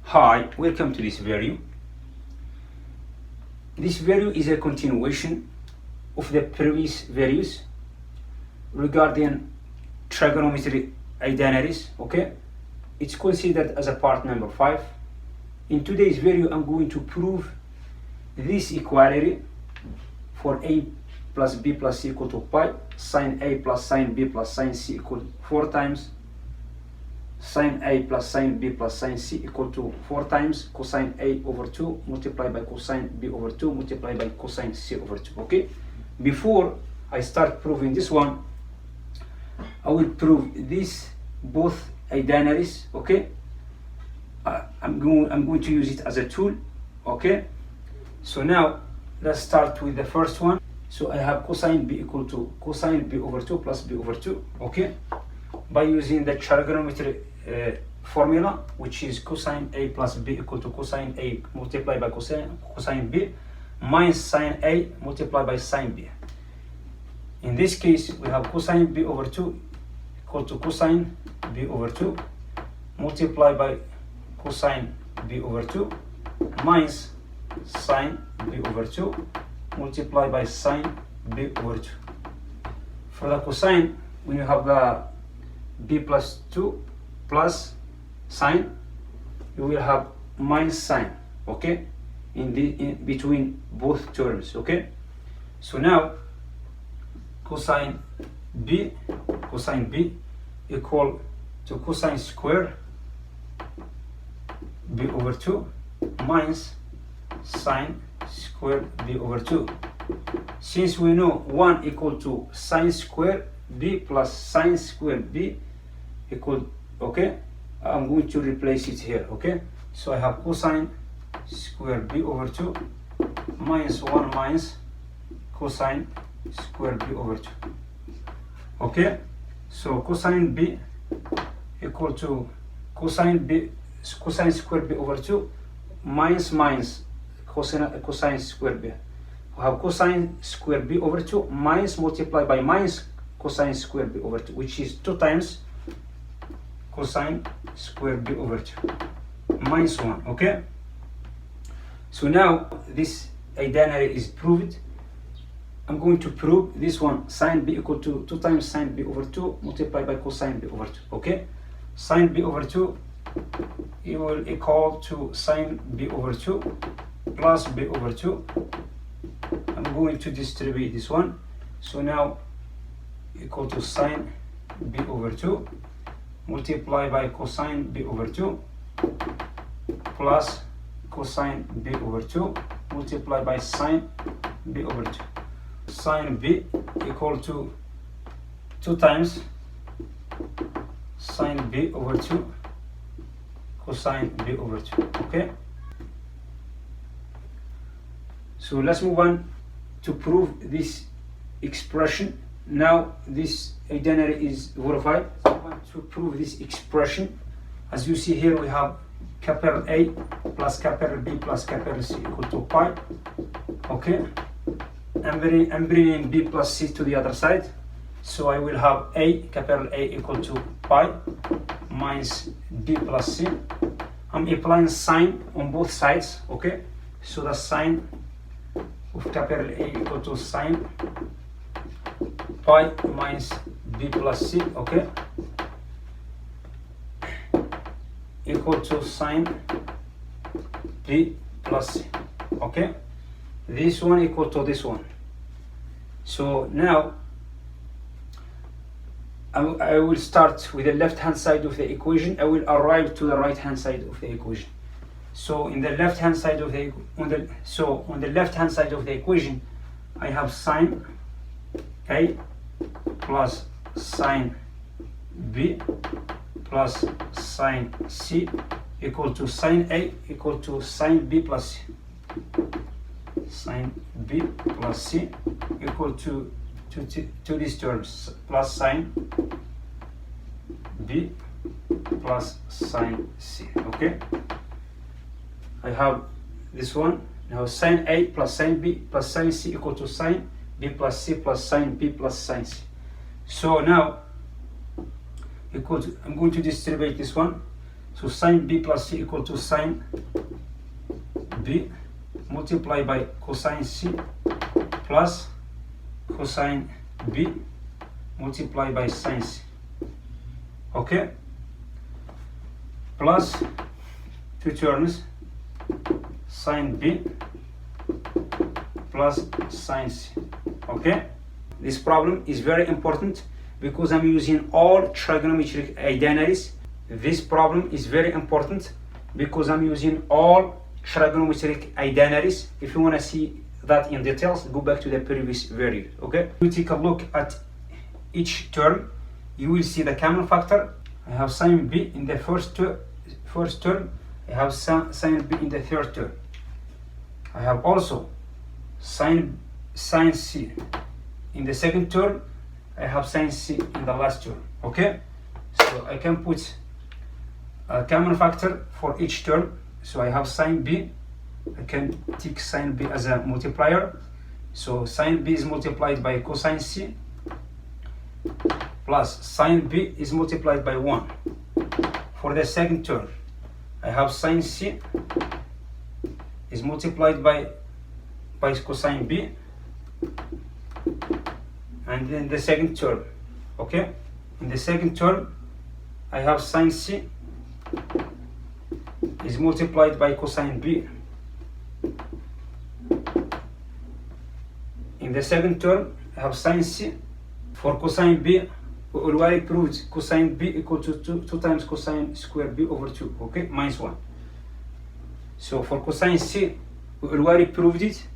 Hi, welcome to this video. This video is a continuation of the previous videos regarding trigonometric identities. Okay, it's considered as a part number 5. In today's video, I'm going to prove this equality for a plus b plus c equal to pi, sine a plus sine b plus sine c equal to 4 times sine a plus sine b plus sine c equal to 4 times cosine a over 2 multiplied by cosine b over 2 multiplied by cosine c over 2. Okay, before I start proving this one, I will prove this both identities. Okay, I'm going to use it as a tool. Okay, so now let's start with the first one. So I have cosine b equal to cosine b over 2 plus b over 2. Okay, by using the trigonometric formula, which is cosine a plus b equal to cosine a multiplied by cosine b minus sine a multiplied by sine b. In this case, we have cosine b over 2 equal to cosine b over 2 multiplied by cosine b over 2 minus sine b over 2 multiplied by sine b over 2. For the cosine, when you have the b plus 2 plus sine, you will have minus sine. Okay, in between both terms. Okay, so now cosine b equal to cosine square b over 2 minus sine square b over 2. Since we know 1 equal to sine square b plus sine square b equal, okay, I'm going to replace it here. Okay, so I have cosine square b over 2 minus 1 minus cosine square b over 2. Okay, so cosine b equal to cosine square b over 2 minus cosine square b. We have cosine square b over 2 minus multiplied by minus cosine square b over 2, which is 2 times cosine square b over 2 minus 1. Okay, so now this identity is proved. I'm going to prove this one, sine b equal to 2 times sine b over 2 multiplied by cosine b over 2. Okay, sine b over 2 it will equal to sine b over 2 plus b over 2. I'm going to distribute this one, so now equal to sine b over 2 multiplied by cosine b over 2 plus cosine b over 2 multiplied by sine b over 2. Sine b equal to 2 times sine b over 2 cosine b over 2. Okay, so let's move on to prove this expression. Now this identity is verified. So I want to prove this expression. As you see here, we have capital A plus capital B plus capital C equal to pi. Okay, I'm bringing B plus C to the other side, so I will have capital A equal to pi minus B plus C. I'm applying sine on both sides. Okay, so the sine of capital A equal to sine pi minus b plus c, okay, equal to sine b plus c. Okay, this one equal to this one. So now I will start with the left hand side of the equation. I will arrive to the right hand side of the equation. So in the left hand side of the on the left hand side of the equation, I have sine a plus sine b plus sine c equal to sine a equal to sine b plus c. Sine b plus c equal to these terms, plus sine b plus sine c. Okay, I have this one. Now sine a plus sine b plus sine c equal to sine b plus c plus sine b plus sine c. So now I'm going to distribute this one. So sine b plus c equal to sine b multiplied by cosine c plus cosine b multiplied by sine c. Okay? Plus two terms, sine b plus sine c. Okay? This problem is very important because I'm using all trigonometric identities. This problem is very important because I'm using all trigonometric identities. If you want to see that in details, go back to the previous video. Okay? If you take a look at each term, you will see the common factor. I have sine b in the first term. I have sine b in the third term. I have also sine c in the second term. I have sine c in the last term. Okay, so I can put a common factor for each term. So I have sine b. I can take sine b as a multiplier. So sine b is multiplied by cosine c plus sine b is multiplied by 1. For the second term, I have sine c is multiplied by cosine b, and then the second term. Okay, in the second term, I have sine c is multiplied by cosine b. In the second term, I have sine c. For cosine b, we already proved cosine b equal to 2 times cosine square b over 2, okay, minus 1. So for cosine c, we already proved it.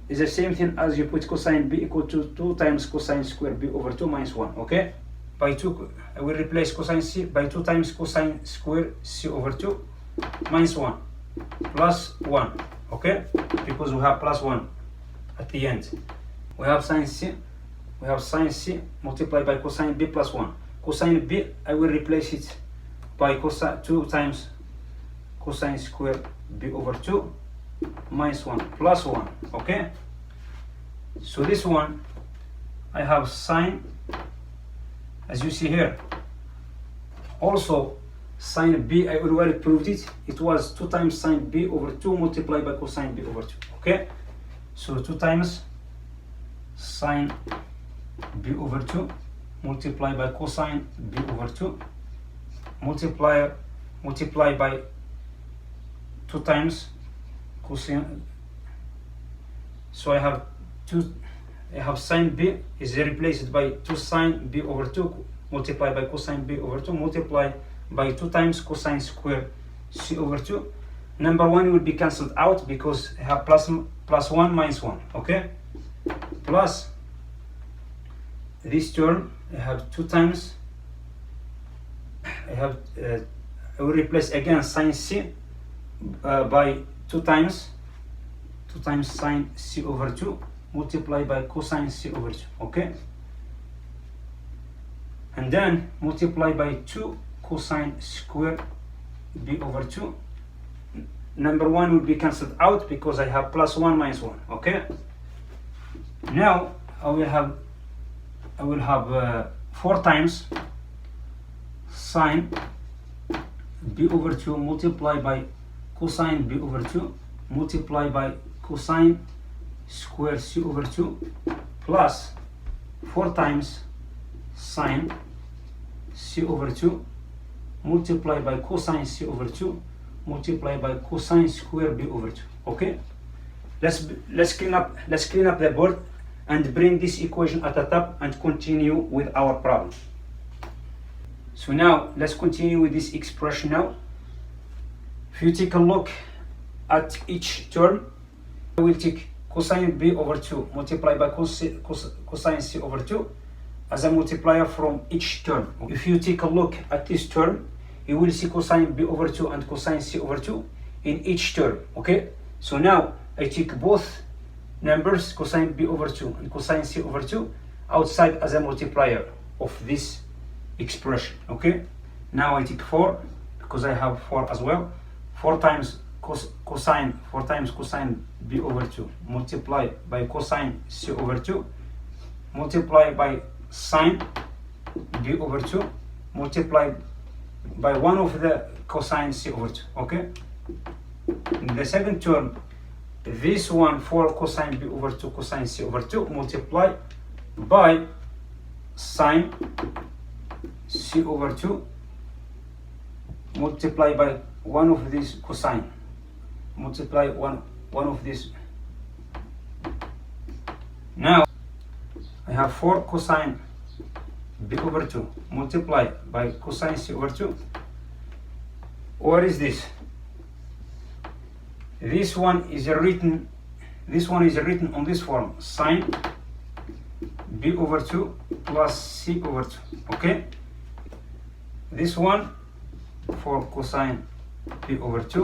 It's the same thing as you put cosine b equal to 2 times cosine square b over 2 minus 1, okay? By 2, I will replace cosine c by 2 times cosine square c over 2 minus 1 plus 1, okay? Because we have plus 1 at the end. We have sine c. We have sine c multiplied by cosine b plus 1. Cosine b, I will replace it by 2 times cosine square b over 2 minus 1 plus 1. Okay? So this one, I have sine, as you see here. Also, sine b, I already proved it. It was 2 times sine b over 2 multiplied by cosine b over 2. Okay? So 2 times sine b over 2 multiplied by cosine b over 2 multiply by 2 times cosine. So I have sine b is replaced by 2 sine b over 2 multiplied by cosine b over 2 multiplied by 2 times cosine square c over 2. Number 1 will be cancelled out because I have plus 1 minus 1. Okay? Plus this term, I have 2 times, I will replace again sine c by 2 times sine c over 2 multiplied by cosine c over 2, okay? And then multiply by 2 cosine square b over 2. Number 1 will be cancelled out because I have plus 1 minus 1, okay? Now I will have 4 times sine b over 2 multiplied by cosine b over 2 multiplied by cosine square c over 2 plus 4 times sine c over 2 multiplied by cosine c over 2 multiplied by cosine square b over 2. Okay, let's clean up the board and bring this equation at the top and continue with our problem. So now let's continue with this expression now. If you take a look at each term, I will take cosine b over 2 multiplied by cosine c over 2 as a multiplier from each term. If you take a look at this term, you will see cosine b over 2 and cosine c over 2 in each term. Okay, so now I take both numbers, cosine b over 2 and cosine c over 2, outside as a multiplier of this expression. Okay, now I take 4 because I have 4 as well. 4 times cosine b over 2 multiply by cosine c over 2 multiply by sine b over 2 multiply by one of the cosine c over 2. Okay. In the second term, this one 4 cosine b over 2 cosine c over 2 multiply by sine c over 2 multiply by one of these cosine, multiply one of these. Now I have 4 cosine b over 2 multiply by cosine c over 2. What is this? This one is written on this form, sine b over 2 plus c over 2. Okay. This one for cosine b over 2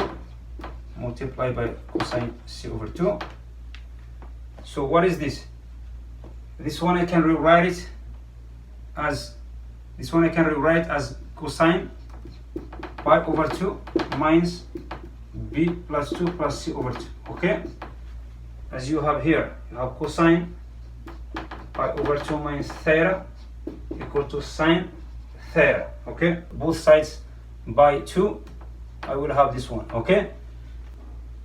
multiplied by cosine c over 2. So what is this? This one I can rewrite it as cosine pi over 2 minus b plus 2 plus c over 2. Okay. As you have here, you have cosine pi over 2 minus theta equal to sine theta. Okay. Both sides by 2, I will have this one. Okay.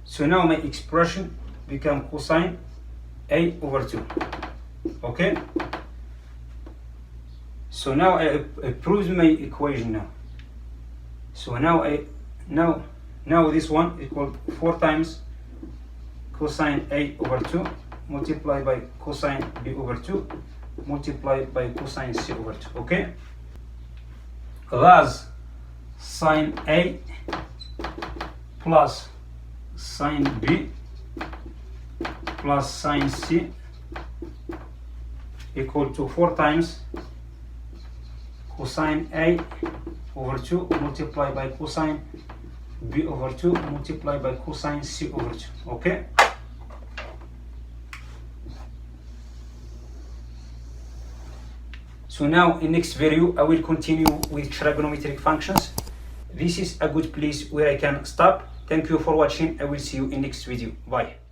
So now my expression become cosine a over 2. Okay. So now I proved my equation now. So now this one equal 4 times cosine a over 2 multiplied by cosine b over 2 multiplied by cosine c over 2. Okay. Thus sine a plus sine b plus sine c equal to 4 times cosine a over 2 multiplied by cosine b over 2 multiplied by cosine c over 2. Okay. So now in next video I will continue with trigonometric functions. This is a good place where I can stop. Thank you for watching. I will see you in next video. Bye.